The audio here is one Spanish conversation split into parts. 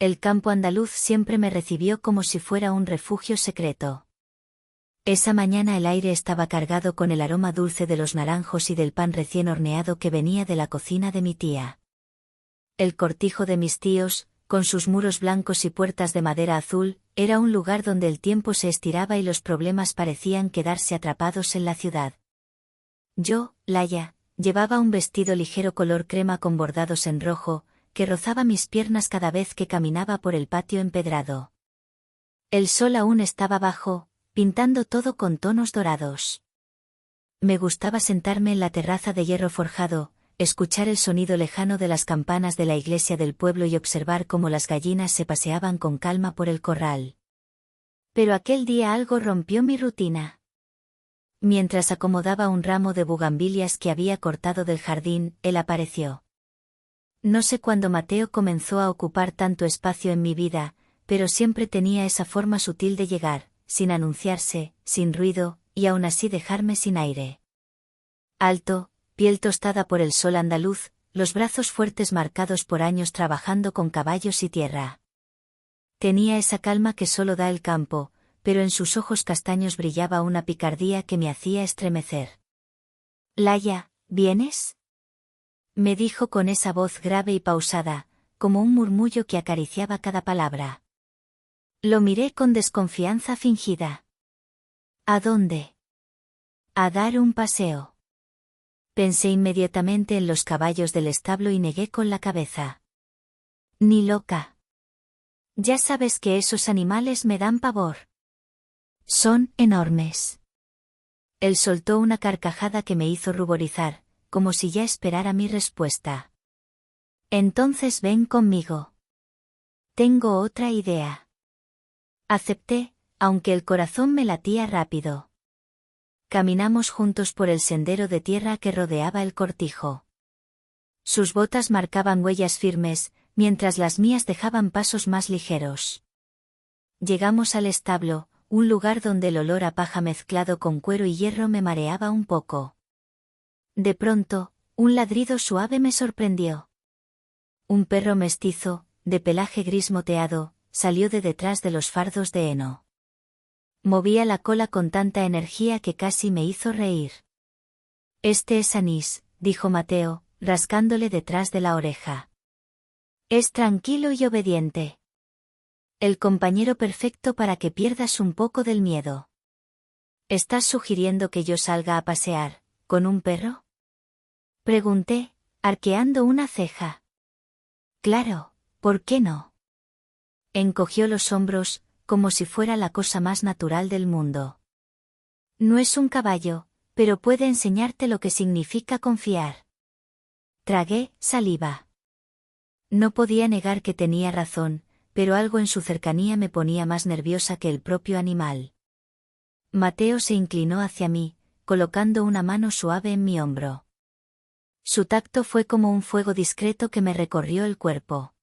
El campo andaluz siempre me recibió como si fuera un refugio secreto. Esa mañana el aire estaba cargado con el aroma dulce de los naranjos y del pan recién horneado que venía de la cocina de mi tía. El cortijo de mis tíos, con sus muros blancos y puertas de madera azul, era un lugar donde el tiempo se estiraba y los problemas parecían quedarse atrapados en la ciudad. Yo, Laia, llevaba un vestido ligero color crema con bordados en rojo, que rozaba mis piernas cada vez que caminaba por el patio empedrado. El sol aún estaba bajo, pintando todo con tonos dorados. Me gustaba sentarme en la terraza de hierro forjado, escuchar el sonido lejano de las campanas de la iglesia del pueblo y observar cómo las gallinas se paseaban con calma por el corral. Pero aquel día algo rompió mi rutina. Mientras acomodaba un ramo de bugambilias que había cortado del jardín, él apareció. No sé cuándo Mateo comenzó a ocupar tanto espacio en mi vida, pero siempre tenía esa forma sutil de llegar, sin anunciarse, sin ruido, y aún así dejarme sin aire. Alto, piel tostada por el sol andaluz, los brazos fuertes marcados por años trabajando con caballos y tierra. Tenía esa calma que solo da el campo, pero en sus ojos castaños brillaba una picardía que me hacía estremecer. «Laia, ¿vienes?», me dijo con esa voz grave y pausada, como un murmullo que acariciaba cada palabra. Lo miré con desconfianza fingida. «¿A dónde?». «A dar un paseo». Pensé inmediatamente en los caballos del establo y negué con la cabeza. «Ni loca. Ya sabes que esos animales me dan pavor. Son enormes». Él soltó una carcajada que me hizo ruborizar, como si ya esperara mi respuesta. «Entonces ven conmigo. Tengo otra idea». Acepté, aunque el corazón me latía rápido. Caminamos juntos por el sendero de tierra que rodeaba el cortijo. Sus botas marcaban huellas firmes, mientras las mías dejaban pasos más ligeros. Llegamos al establo, un lugar donde el olor a paja mezclado con cuero y hierro me mareaba un poco. De pronto, un ladrido suave me sorprendió. Un perro mestizo, de pelaje gris moteado, salió de detrás de los fardos de heno. Movía la cola con tanta energía que casi me hizo reír. «Este es Anís», dijo Mateo, rascándole detrás de la oreja. «Es tranquilo y obediente. El compañero perfecto para que pierdas un poco del miedo». «¿Estás sugiriendo que yo salga a pasear, con un perro?», pregunté, arqueando una ceja. «Claro, ¿por qué no?». Encogió los hombros, como si fuera la cosa más natural del mundo. «No es un caballo, pero puede enseñarte lo que significa confiar». Tragué saliva. No podía negar que tenía razón, pero algo en su cercanía me ponía más nerviosa que el propio animal. Mateo se inclinó hacia mí, colocando una mano suave en mi hombro. Su tacto fue como un fuego discreto que me recorrió el cuerpo.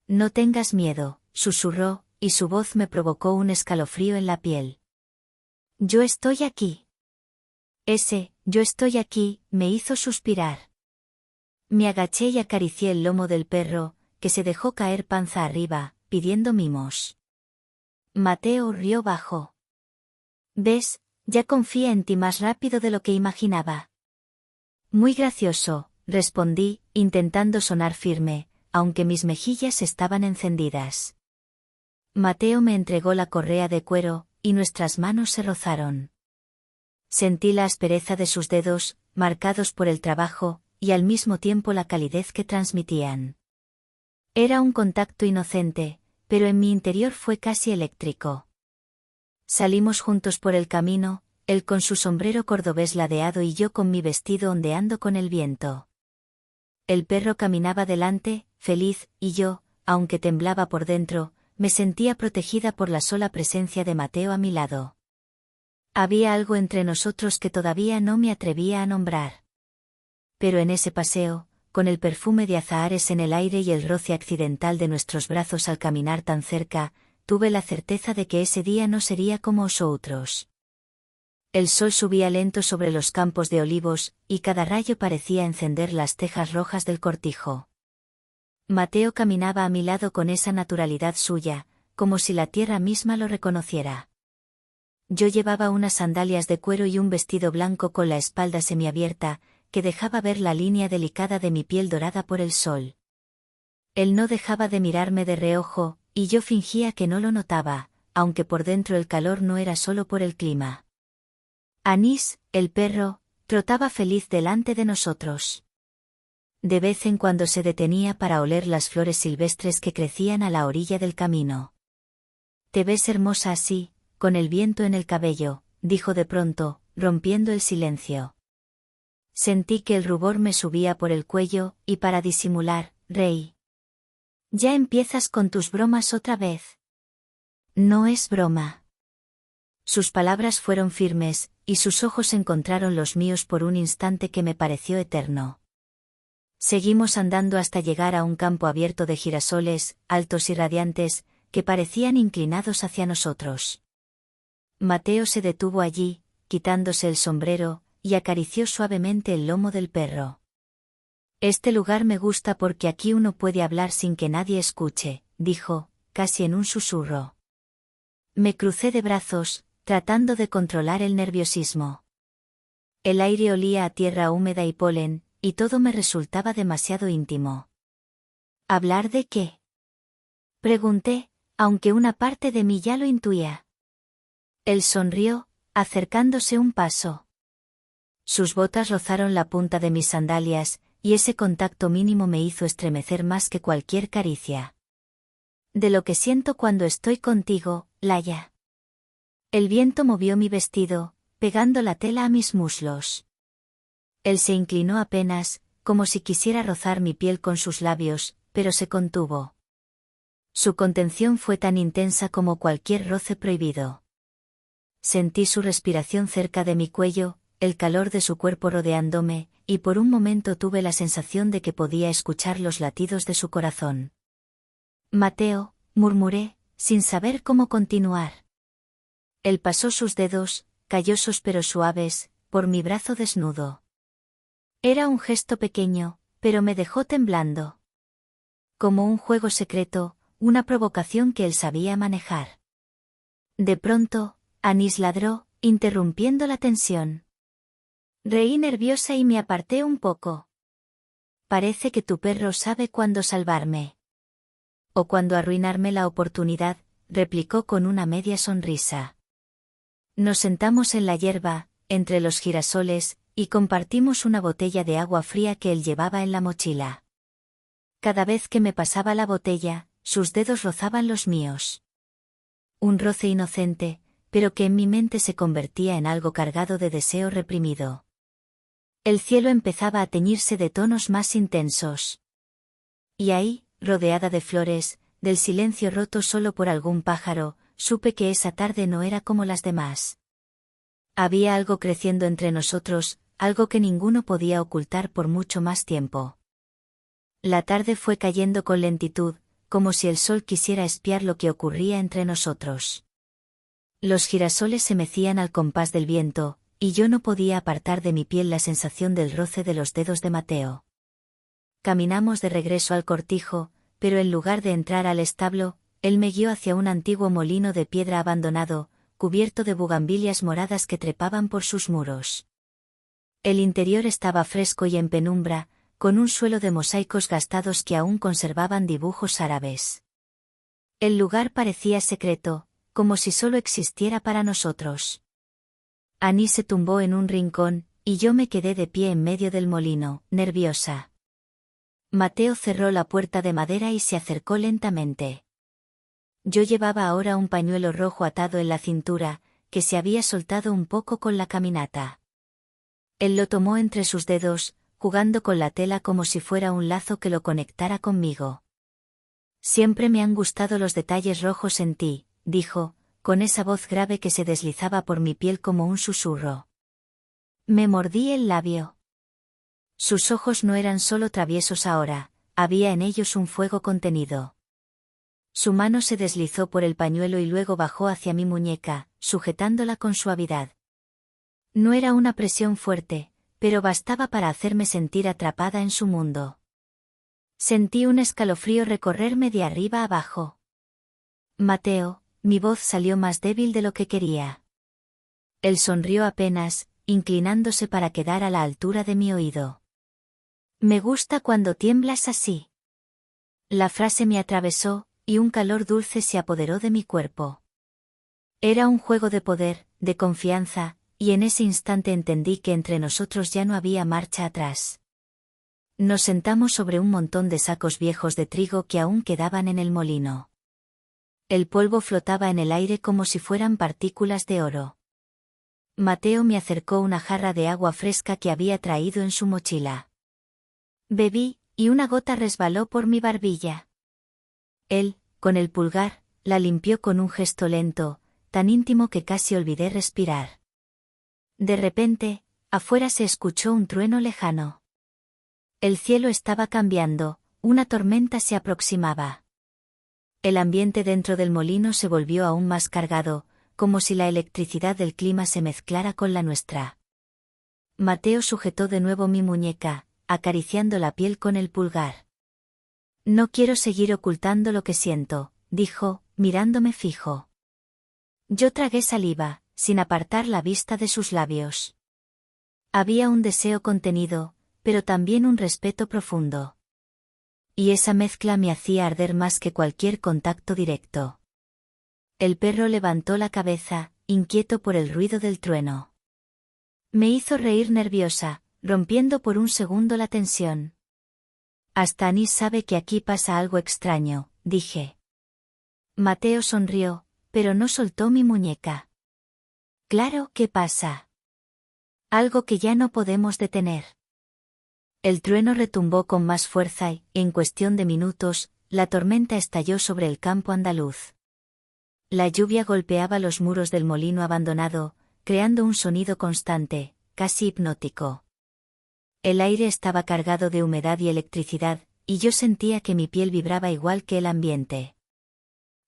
«No tengas miedo», susurró, y su voz me provocó un escalofrío en la piel. «Yo estoy aquí». Ese «yo estoy aquí» me hizo suspirar. Me agaché y acaricié el lomo del perro, que se dejó caer panza arriba, pidiendo mimos. Mateo rió bajo. «¿Ves? Ya confía en ti más rápido de lo que imaginaba». «Muy gracioso», respondí, intentando sonar firme, aunque mis mejillas estaban encendidas. Mateo me entregó la correa de cuero, y nuestras manos se rozaron. Sentí la aspereza de sus dedos, marcados por el trabajo, y al mismo tiempo la calidez que transmitían. Era un contacto inocente, pero en mi interior fue casi eléctrico. Salimos juntos por el camino, él con su sombrero cordobés ladeado y yo con mi vestido ondeando con el viento. El perro caminaba delante, feliz, y yo, aunque temblaba por dentro, me sentía protegida por la sola presencia de Mateo a mi lado. Había algo entre nosotros que todavía no me atrevía a nombrar. Pero en ese paseo, con el perfume de azahares en el aire y el roce accidental de nuestros brazos al caminar tan cerca, tuve la certeza de que ese día no sería como otros. El sol subía lento sobre los campos de olivos, y cada rayo parecía encender las tejas rojas del cortijo. Mateo caminaba a mi lado con esa naturalidad suya, como si la tierra misma lo reconociera. Yo llevaba unas sandalias de cuero y un vestido blanco con la espalda semiabierta, que dejaba ver la línea delicada de mi piel dorada por el sol. Él no dejaba de mirarme de reojo, y yo fingía que no lo notaba, aunque por dentro el calor no era solo por el clima. Anís, el perro, trotaba feliz delante de nosotros. De vez en cuando se detenía para oler las flores silvestres que crecían a la orilla del camino. «Te ves hermosa así, con el viento en el cabello», dijo de pronto, rompiendo el silencio. Sentí que el rubor me subía por el cuello, y para disimular, reí. «¿Ya empiezas con tus bromas otra vez?» «No es broma». Sus palabras fueron firmes, y sus ojos encontraron los míos por un instante que me pareció eterno. Seguimos andando hasta llegar a un campo abierto de girasoles, altos y radiantes, que parecían inclinados hacia nosotros. Mateo se detuvo allí, quitándose el sombrero, y acarició suavemente el lomo del perro. «Este lugar me gusta porque aquí uno puede hablar sin que nadie escuche», dijo, casi en un susurro. Me crucé de brazos, tratando de controlar el nerviosismo. El aire olía a tierra húmeda y polen, y todo me resultaba demasiado íntimo. ¿Hablar de qué?, pregunté, aunque una parte de mí ya lo intuía. Él sonrió, acercándose un paso. Sus botas rozaron la punta de mis sandalias, y ese contacto mínimo me hizo estremecer más que cualquier caricia. «De lo que siento cuando estoy contigo, Laia». El viento movió mi vestido, pegando la tela a mis muslos. Él se inclinó apenas, como si quisiera rozar mi piel con sus labios, pero se contuvo. Su contención fue tan intensa como cualquier roce prohibido. Sentí su respiración cerca de mi cuello, el calor de su cuerpo rodeándome, y por un momento tuve la sensación de que podía escuchar los latidos de su corazón. «Mateo», murmuré, sin saber cómo continuar. Él pasó sus dedos, callosos pero suaves, por mi brazo desnudo. Era un gesto pequeño, pero me dejó temblando. Como un juego secreto, una provocación que él sabía manejar. De pronto, Anís ladró, interrumpiendo la tensión. Reí nerviosa y me aparté un poco. «Parece que tu perro sabe cuándo salvarme. O cuándo arruinarme la oportunidad», replicó con una media sonrisa. Nos sentamos en la hierba, entre los girasoles, y compartimos una botella de agua fría que él llevaba en la mochila. Cada vez que me pasaba la botella, sus dedos rozaban los míos. Un roce inocente, pero que en mi mente se convertía en algo cargado de deseo reprimido. El cielo empezaba a teñirse de tonos más intensos. Y ahí, rodeada de flores, del silencio roto solo por algún pájaro, supe que esa tarde no era como las demás. Había algo creciendo entre nosotros, algo que ninguno podía ocultar por mucho más tiempo. La tarde fue cayendo con lentitud, como si el sol quisiera espiar lo que ocurría entre nosotros. Los girasoles se mecían al compás del viento, y yo no podía apartar de mi piel la sensación del roce de los dedos de Mateo. Caminamos de regreso al cortijo, pero en lugar de entrar al establo, él me guió hacia un antiguo molino de piedra abandonado, cubierto de bugambilias moradas que trepaban por sus muros. El interior estaba fresco y en penumbra, con un suelo de mosaicos gastados que aún conservaban dibujos árabes. El lugar parecía secreto, como si solo existiera para nosotros. Anís se tumbó en un rincón, y yo me quedé de pie en medio del molino, nerviosa. Mateo cerró la puerta de madera y se acercó lentamente. Yo llevaba ahora un pañuelo rojo atado en la cintura, que se había soltado un poco con la caminata. Él lo tomó entre sus dedos, jugando con la tela como si fuera un lazo que lo conectara conmigo. «Siempre me han gustado los detalles rojos en ti», dijo, con esa voz grave que se deslizaba por mi piel como un susurro. Me mordí el labio. Sus ojos no eran solo traviesos ahora, había en ellos un fuego contenido. Su mano se deslizó por el pañuelo y luego bajó hacia mi muñeca, sujetándola con suavidad. No era una presión fuerte, pero bastaba para hacerme sentir atrapada en su mundo. Sentí un escalofrío recorrerme de arriba abajo. Mateo, mi voz salió más débil de lo que quería. Él sonrió apenas, inclinándose para quedar a la altura de mi oído. Me gusta cuando tiemblas así. La frase me atravesó, y un calor dulce se apoderó de mi cuerpo. Era un juego de poder, de confianza, y en ese instante entendí que entre nosotros ya no había marcha atrás. Nos sentamos sobre un montón de sacos viejos de trigo que aún quedaban en el molino. El polvo flotaba en el aire como si fueran partículas de oro. Mateo me acercó una jarra de agua fresca que había traído en su mochila. Bebí, y una gota resbaló por mi barbilla. Él, con el pulgar, la limpió con un gesto lento, tan íntimo que casi olvidé respirar. De repente, afuera se escuchó un trueno lejano. El cielo estaba cambiando, una tormenta se aproximaba. El ambiente dentro del molino se volvió aún más cargado, como si la electricidad del clima se mezclara con la nuestra. Mateo sujetó de nuevo mi muñeca, acariciando la piel con el pulgar. No quiero seguir ocultando lo que siento, dijo, mirándome fijo. Yo tragué saliva, sin apartar la vista de sus labios. Había un deseo contenido, pero también un respeto profundo. Y esa mezcla me hacía arder más que cualquier contacto directo. El perro levantó la cabeza, inquieto por el ruido del trueno. Me hizo reír nerviosa, rompiendo por un segundo la tensión. Hasta Anís sabe que aquí pasa algo extraño, dije. Mateo sonrió, pero no soltó mi muñeca. Claro, ¿qué pasa? Algo que ya no podemos detener. El trueno retumbó con más fuerza y, en cuestión de minutos, la tormenta estalló sobre el campo andaluz. La lluvia golpeaba los muros del molino abandonado, creando un sonido constante, casi hipnótico. El aire estaba cargado de humedad y electricidad, y yo sentía que mi piel vibraba igual que el ambiente.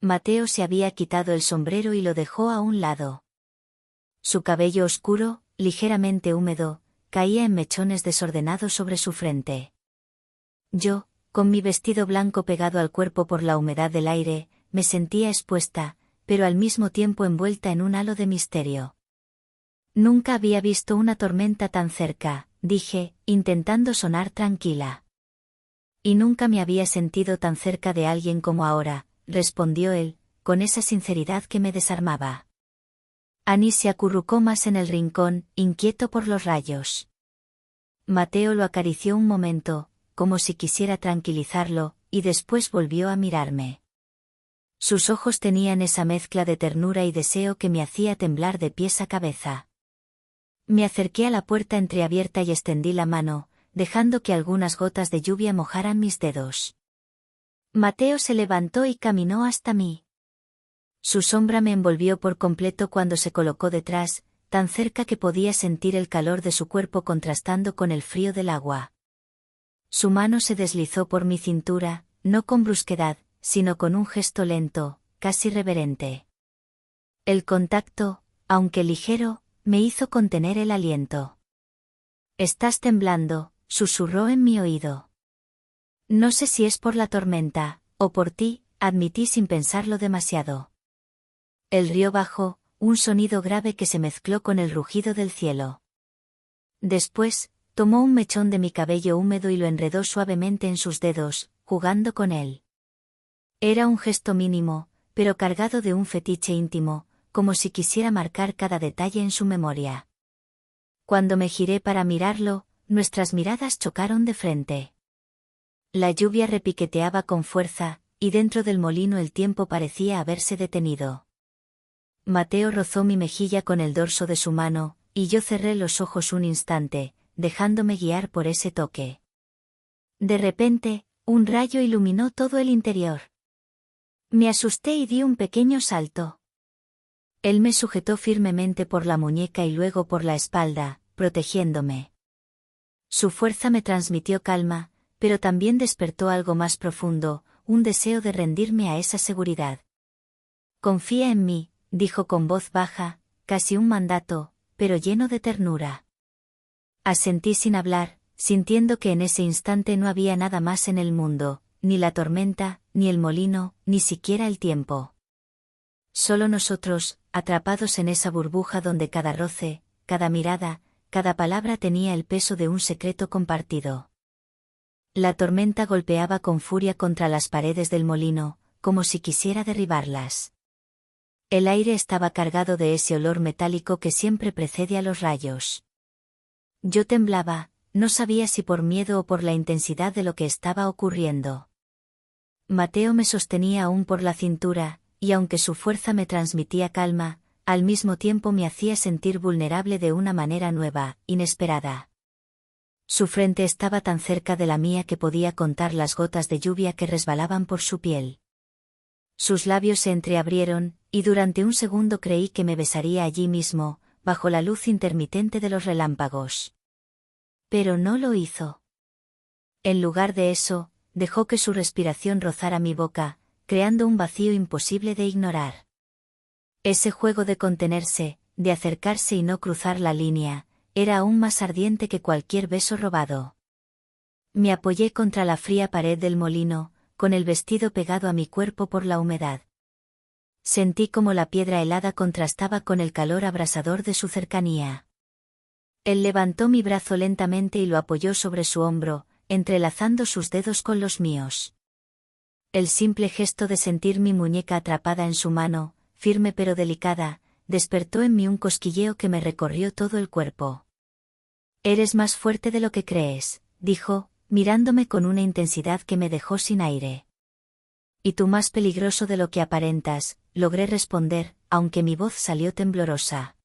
Mateo se había quitado el sombrero y lo dejó a un lado. Su cabello oscuro, ligeramente húmedo, caía en mechones desordenados sobre su frente. Yo, con mi vestido blanco pegado al cuerpo por la humedad del aire, me sentía expuesta, pero al mismo tiempo envuelta en un halo de misterio. Nunca había visto una tormenta tan cerca, dije, intentando sonar tranquila. Y nunca me había sentido tan cerca de alguien como ahora, respondió él, con esa sinceridad que me desarmaba. Anís se acurrucó más en el rincón, inquieto por los rayos. Mateo lo acarició un momento, como si quisiera tranquilizarlo, y después volvió a mirarme. Sus ojos tenían esa mezcla de ternura y deseo que me hacía temblar de pies a cabeza. Me acerqué a la puerta entreabierta y extendí la mano, dejando que algunas gotas de lluvia mojaran mis dedos. Mateo se levantó y caminó hasta mí. Su sombra me envolvió por completo cuando se colocó detrás, tan cerca que podía sentir el calor de su cuerpo contrastando con el frío del agua. Su mano se deslizó por mi cintura, no con brusquedad, sino con un gesto lento, casi reverente. El contacto, aunque ligero, me hizo contener el aliento. «Estás temblando», susurró en mi oído. «No sé si es por la tormenta, o por ti», admití sin pensarlo demasiado. El río bajó, un sonido grave que se mezcló con el rugido del cielo. Después, tomó un mechón de mi cabello húmedo y lo enredó suavemente en sus dedos, jugando con él. Era un gesto mínimo, pero cargado de un fetiche íntimo, como si quisiera marcar cada detalle en su memoria. Cuando me giré para mirarlo, nuestras miradas chocaron de frente. La lluvia repiqueteaba con fuerza, y dentro del molino el tiempo parecía haberse detenido. Mateo rozó mi mejilla con el dorso de su mano, y yo cerré los ojos un instante, dejándome guiar por ese toque. De repente, un rayo iluminó todo el interior. Me asusté y di un pequeño salto. Él me sujetó firmemente por la muñeca y luego por la espalda, protegiéndome. Su fuerza me transmitió calma, pero también despertó algo más profundo, un deseo de rendirme a esa seguridad. «Confía en mí», dijo con voz baja, casi un mandato, pero lleno de ternura. Asentí sin hablar, sintiendo que en ese instante no había nada más en el mundo, ni la tormenta, ni el molino, ni siquiera el tiempo. Solo nosotros, atrapados en esa burbuja donde cada roce, cada mirada, cada palabra tenía el peso de un secreto compartido. La tormenta golpeaba con furia contra las paredes del molino, como si quisiera derribarlas. El aire estaba cargado de ese olor metálico que siempre precede a los rayos. Yo temblaba, no sabía si por miedo o por la intensidad de lo que estaba ocurriendo. Mateo me sostenía aún por la cintura, y aunque su fuerza me transmitía calma, al mismo tiempo me hacía sentir vulnerable de una manera nueva, inesperada. Su frente estaba tan cerca de la mía que podía contar las gotas de lluvia que resbalaban por su piel. Sus labios se entreabrieron, y durante un segundo creí que me besaría allí mismo, bajo la luz intermitente de los relámpagos. Pero no lo hizo. En lugar de eso, dejó que su respiración rozara mi boca, creando un vacío imposible de ignorar. Ese juego de contenerse, de acercarse y no cruzar la línea, era aún más ardiente que cualquier beso robado. Me apoyé contra la fría pared del molino, con el vestido pegado a mi cuerpo por la humedad. Sentí como la piedra helada contrastaba con el calor abrasador de su cercanía. Él levantó mi brazo lentamente y lo apoyó sobre su hombro, entrelazando sus dedos con los míos. El simple gesto de sentir mi muñeca atrapada en su mano, firme pero delicada, despertó en mí un cosquilleo que me recorrió todo el cuerpo. «Eres más fuerte de lo que crees», dijo, mirándome con una intensidad que me dejó sin aire. «Y tú más peligroso de lo que aparentas», logré responder, aunque mi voz salió temblorosa.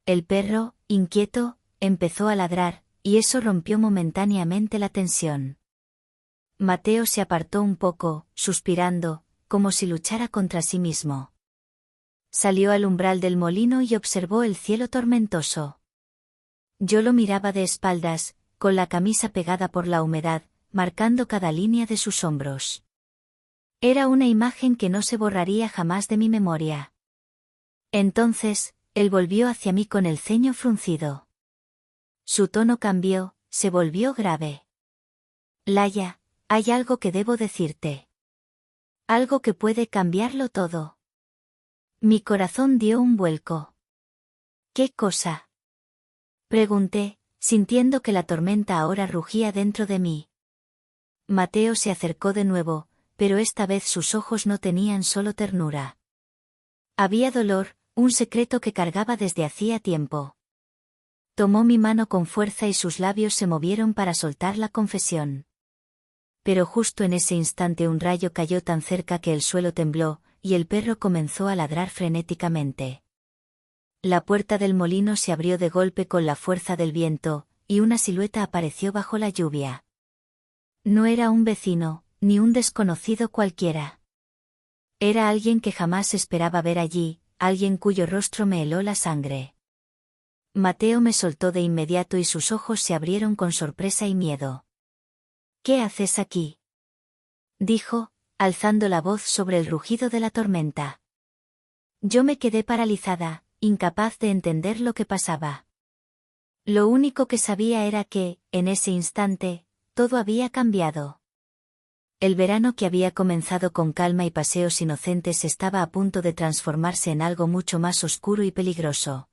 El perro, inquieto, empezó a ladrar, y eso rompió momentáneamente la tensión. Mateo se apartó un poco, suspirando, como si luchara contra sí mismo. Salió al umbral del molino y observó el cielo tormentoso. Yo lo miraba de espaldas, con la camisa pegada por la humedad, marcando cada línea de sus hombros. Era una imagen que no se borraría jamás de mi memoria. Entonces, él volvió hacia mí con el ceño fruncido. Su tono cambió, se volvió grave. «Laia, hay algo que debo decirte. Algo que puede cambiarlo todo». Mi corazón dio un vuelco. «¿Qué cosa?», pregunté, sintiendo que la tormenta ahora rugía dentro de mí. Mateo se acercó de nuevo, pero esta vez sus ojos no tenían solo ternura. Había dolor, un secreto que cargaba desde hacía tiempo. Tomó mi mano con fuerza y sus labios se movieron para soltar la confesión. Pero justo en ese instante un rayo cayó tan cerca que el suelo tembló, y el perro comenzó a ladrar frenéticamente. La puerta del molino se abrió de golpe con la fuerza del viento, y una silueta apareció bajo la lluvia. No era un vecino, ni un desconocido cualquiera. Era alguien que jamás esperaba ver allí, alguien cuyo rostro me heló la sangre. Mateo me soltó de inmediato y sus ojos se abrieron con sorpresa y miedo. «¿Qué haces aquí?», dijo, alzando la voz sobre el rugido de la tormenta. Yo me quedé paralizada, incapaz de entender lo que pasaba. Lo único que sabía era que, en ese instante, todo había cambiado. El verano que había comenzado con calma y paseos inocentes estaba a punto de transformarse en algo mucho más oscuro y peligroso.